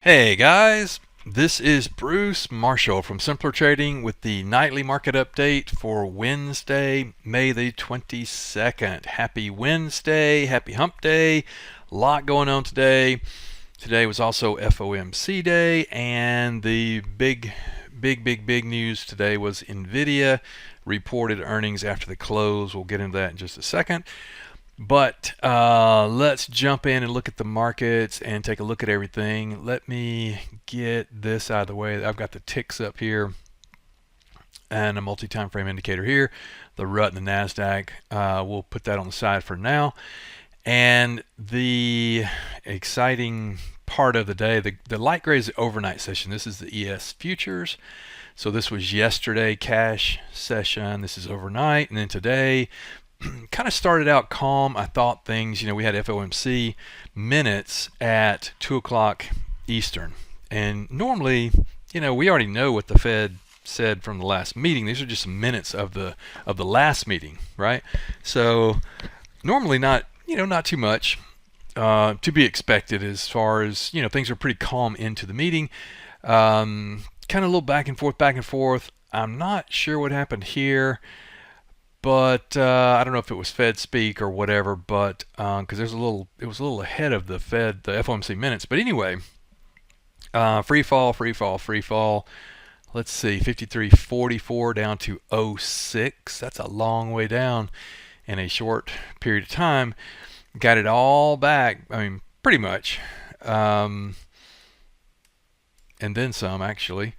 Hey guys, this is Bruce Marshall from Simpler Trading with the nightly market update for Wednesday, May the 22nd. Happy Wednesday, happy hump day. A lot going on today. Today was also FOMC day, and the big news today was Nvidia reported earnings after the close. We'll get into that in just a second. But let's jump in and look at the markets and take a look at everything. Let me get this out of the way. I've got the ticks up here and a multi-time frame indicator here. The RUT and the NASDAQ. We'll put that on the side for now. And the exciting part of the day, the light gray is the overnight session. This is the ES futures. So this was yesterday cash session. This is overnight. And then today, kind of started out calm. I thought things, we had FOMC minutes at 2 o'clock Eastern. And normally, we already know what the Fed said from the last meeting. These are just minutes of the last meeting, right? So normally not too much to be expected as far as, things are pretty calm into the meeting. Kind of a little back and forth. I'm not sure what happened here. But I don't know if it was Fed speak or whatever, but because it was a little ahead of the FOMC minutes. But anyway, free fall. Let's see, 53.44 down to '06. That's a long way down in a short period of time. Got it all back. I mean, pretty much, and then some actually.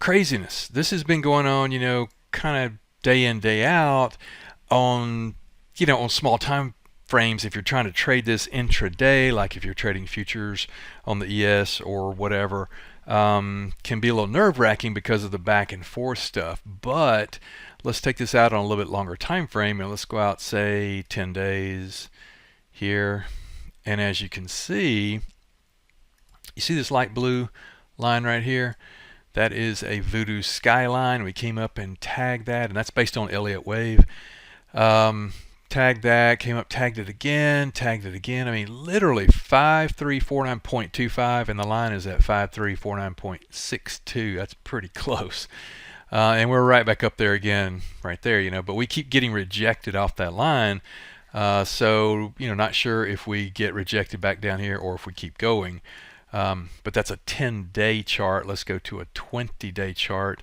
Craziness. This has been going on, kind of day in day out on small time frames. If you're trying to trade this intraday, like if you're trading futures on the ES or whatever, can be a little nerve-wracking because of the back and forth stuff. But let's take this out on a little bit longer time frame, and let's go out, say 10 days here. And as you can see, you see this light blue line right here? That is a voodoo skyline. We came up and tagged that, and that's based on Elliott wave. Tagged that, came up, tagged it again. I mean, literally 5349.25, and the line is at 5349.62. That's pretty close. And we're right back up there again, right there, but we keep getting rejected off that line. So, not sure if we get rejected back down here or if we keep going. But that's a 10-day chart. Let's go to a 20-day chart,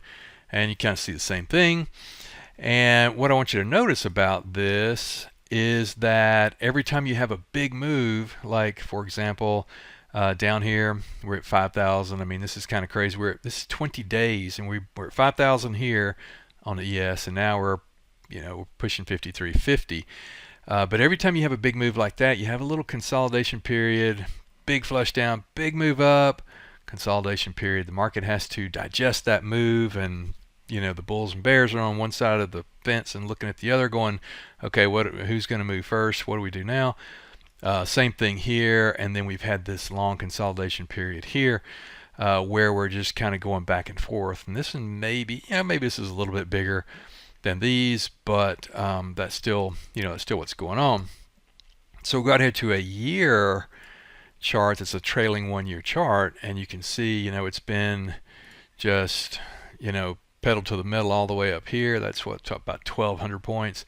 and you kind of see the same thing. And what I want you to notice about this is that every time you have a big move, like for example, down here we're at 5,000. I mean, this is kind of crazy. This is 20 days, and we're at 5,000 here on the ES, and now we're pushing 53.50. But every time you have a big move like that, you have a little consolidation period. Big flush down, big move up, consolidation period. The market has to digest that move, and the bulls and bears are on one side of the fence and looking at the other, going, okay, who's going to move first? What do we do now? Same thing here, and then we've had this long consolidation period here, where we're just kind of going back and forth. And this one maybe this is a little bit bigger than these, but that's still what's going on. So we'll go ahead to a year chart. It's a trailing 1-year chart, and you can see it's been just pedal to the metal all the way up here. That's what, about 1,200 points.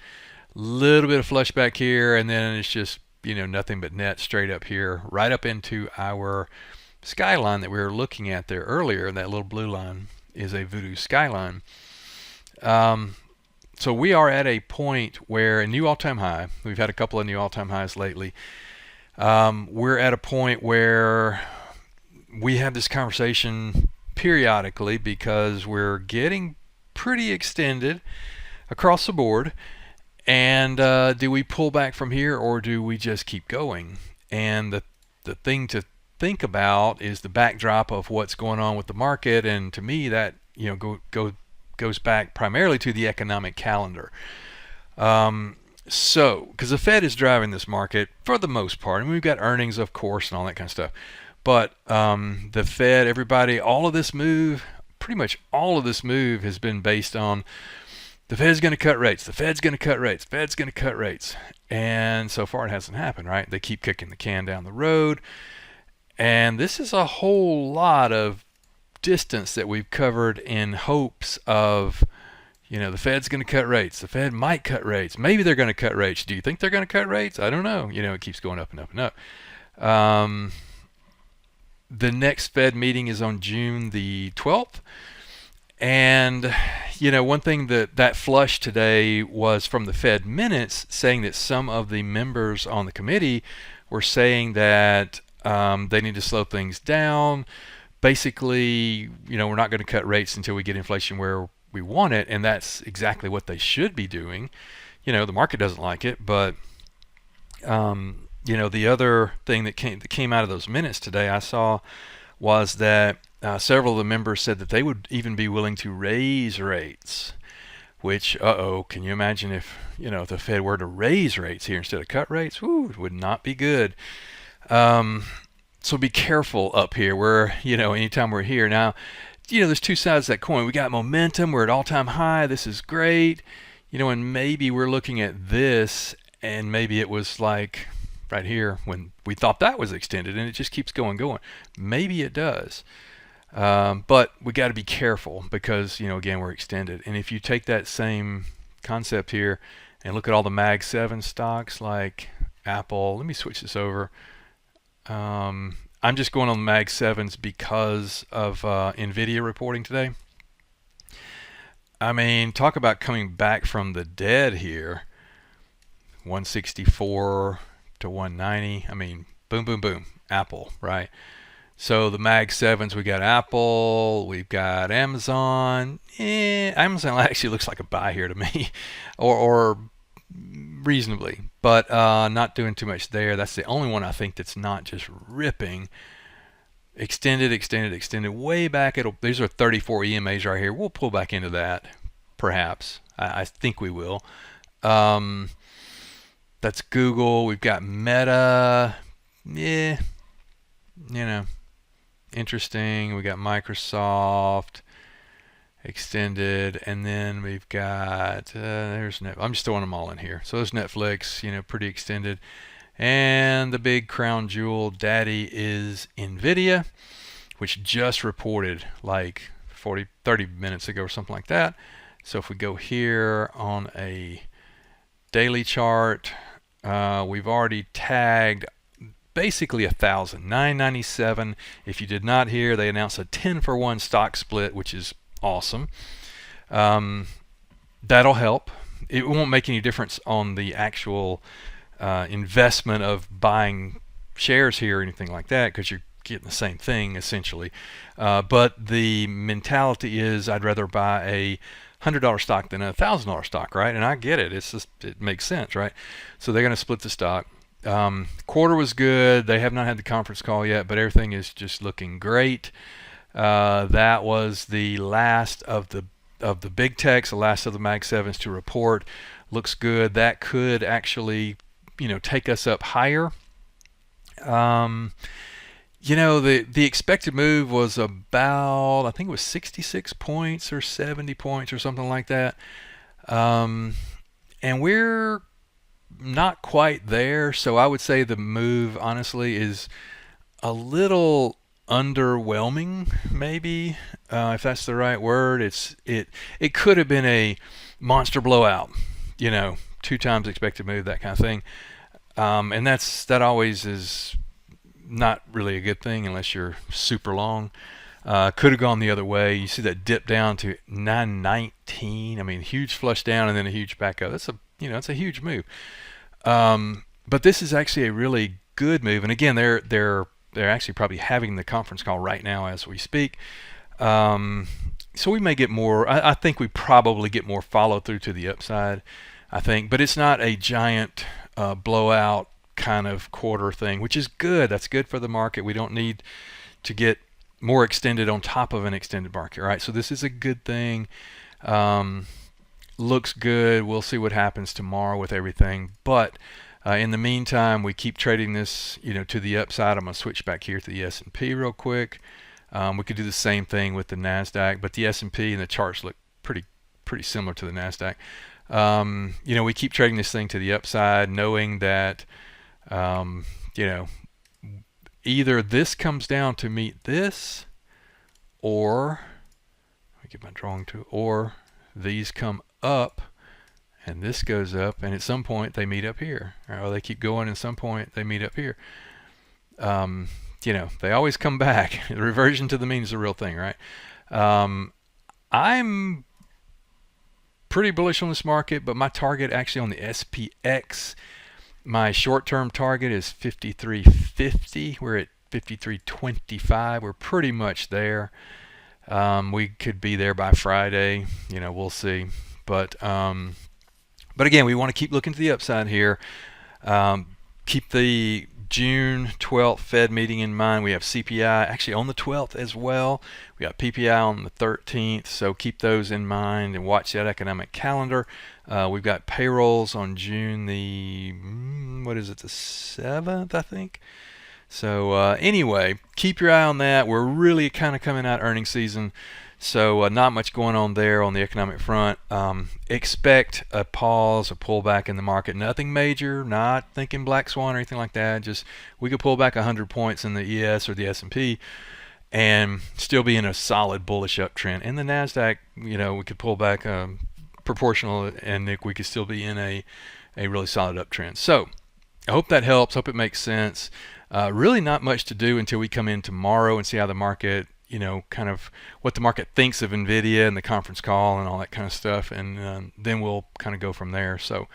Little bit of flush back here, and then it's just nothing but net straight up here, right up into our skyline that we were looking at there earlier. That little blue line is a voodoo skyline. So we are at a point where a new all-time high. We've had a couple of new all-time highs lately. We're at a point where we have this conversation periodically because we're getting pretty extended across the board. And do we pull back from here, or do we just keep going? And the thing to think about is the backdrop of what's going on with the market. And to me, that goes back primarily to the economic calendar. So, because the Fed is driving this market for the most part, and we've got earnings, of course, and all that kind of stuff. But the Fed, everybody, pretty much all of this move has been based on the Fed's going to cut rates. The Fed's going to cut rates. Fed's going to cut rates. And so far, it hasn't happened, right? They keep kicking the can down the road. And this is a whole lot of distance that we've covered in hopes of, the Fed's going to cut rates. The Fed might cut rates. Maybe they're going to cut rates. Do you think they're going to cut rates? I don't know. It keeps going up and up and up. The next Fed meeting is on June the 12th. And, one thing that flushed today was from the Fed minutes saying that some of the members on the committee were saying that they need to slow things down. Basically, we're not going to cut rates until we get inflation where we want it, and that's exactly what they should be doing. The market doesn't like it, but the other thing that came out of those minutes today I saw was that several of the members said that they would even be willing to raise rates, which, can you imagine if the Fed were to raise rates here instead of cut rates? Woo, it would not be good. So be careful up here where, anytime we're here. Now, there's two sides of that coin. We got momentum. We're at all-time high. This is great. And maybe we're looking at this, and maybe it was like right here when we thought that was extended, and it just keeps going. Maybe it does. But we got to be careful because, again, we're extended. And if you take that same concept here and look at all the Mag 7 stocks like Apple, let me switch this over. I'm just going on the Mag 7s because of Nvidia reporting today. I mean, talk about coming back from the dead here. 164 to 190. I mean, boom, boom, boom. Apple, right? So the Mag 7s, we got Apple, we've got Amazon. Amazon actually looks like a buy here to me, or reasonably, but not doing too much there. That's the only one I think that's not just ripping. Extended way back. These are 34 EMAs right here. We'll pull back into that, perhaps. I think we will. That's Google. We've got Meta. Yeah, interesting. We got Microsoft. Extended, and then we've got there's Netflix. I'm just throwing them all in here. So there's Netflix, pretty extended, and the big crown jewel daddy is Nvidia, which just reported like 30 minutes ago or something like that. So if we go here on a daily chart, we've already tagged basically 1,000, 997. If you did not hear, they announced a 10-for-1 stock split, which is awesome. That'll help. It won't make any difference on the actual investment of buying shares here or anything like that, because you're getting the same thing essentially. But the mentality is I'd rather buy a $100 stock than a $1,000 stock, right? And I get it. It makes sense, right? So they're going to split the stock. Quarter was good. They have not had the conference call yet, but everything is just looking great. That was the last of the big techs, the last of the Mag 7s to report. Looks good. That could actually, take us up higher. The expected move was about, I think it was 66 points or 70 points or something like that. And we're not quite there. So I would say the move, honestly, is a little underwhelming, maybe, if that's the right word. It could have been a monster blowout, 2 times expected move, that kind of thing. And that always is not really a good thing unless you're super long. Could have gone the other way. You see that dip down to 919. I mean, huge flush down and then a huge back up. That's it's a huge move. But this is actually a really good move. And again, they're actually probably having the conference call right now as we speak. So we may get more. I think we probably get more follow through to the upside, I think. But it's not a giant blowout kind of quarter thing, which is good. That's good for the market. We don't need to get more extended on top of an extended market, right? So this is a good thing. Looks good. We'll see what happens tomorrow with everything. But in the meantime, we keep trading this, to the upside. I'm going to switch back here to the S&P real quick. We could do the same thing with the NASDAQ, but the S&P and the charts look pretty similar to the NASDAQ. We keep trading this thing to the upside, knowing that, either this comes down to meet this, or let me get my drawing tool, or these come up and this goes up, and at some point they meet up here, or they keep going, and at some point they meet up here. You know, they always come back. The reversion to the mean is a real thing, right? I'm pretty bullish on this market, but my target actually on the SPX, my short-term target is 53.50. We're at 53.25. We're pretty much there. We could be there by Friday. You know, we'll see. But again, we want to keep looking to the upside here. Keep the June 12th Fed meeting in mind. We have CPI actually on the 12th as well. We got PPI on the 13th, so keep those in mind and watch that economic calendar. We've got payrolls on June the, what is it, the 7th, I think. So anyway, keep your eye on that. We're really kind of coming out earnings season, so not much going on there on the economic front. Expect a pause, a pullback in the market. Nothing major, not thinking black swan or anything like that. Just we could pull back 100 points in the ES or the S&P and still be in a solid bullish uptrend. In the NASDAQ, you know, we could pull back proportional, and we could still be in a really solid uptrend. So I hope that helps. Hope it makes sense. Really not much to do until we come in tomorrow and see how the market, you know, kind of what the market thinks of Nvidia and the conference call and all that kind of stuff, and then we'll kind of go from there. So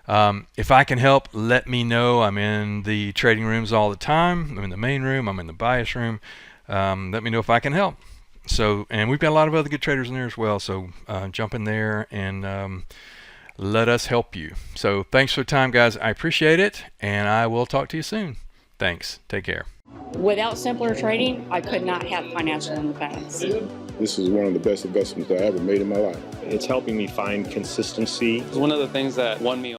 if I can help, let me know. I'm in the trading rooms all the time. I'm in the main room. I'm in the bias room. Let me know if I can help. So, and we've got a lot of other good traders in there as well. So jump in there and let us help you. So thanks for the time, guys. I appreciate it, and I will talk to you soon. Thanks. Take care. Without simpler trading, I could not have financial independence. This is one of the best investments I ever made in my life. It's helping me find consistency. It's one of the things that won me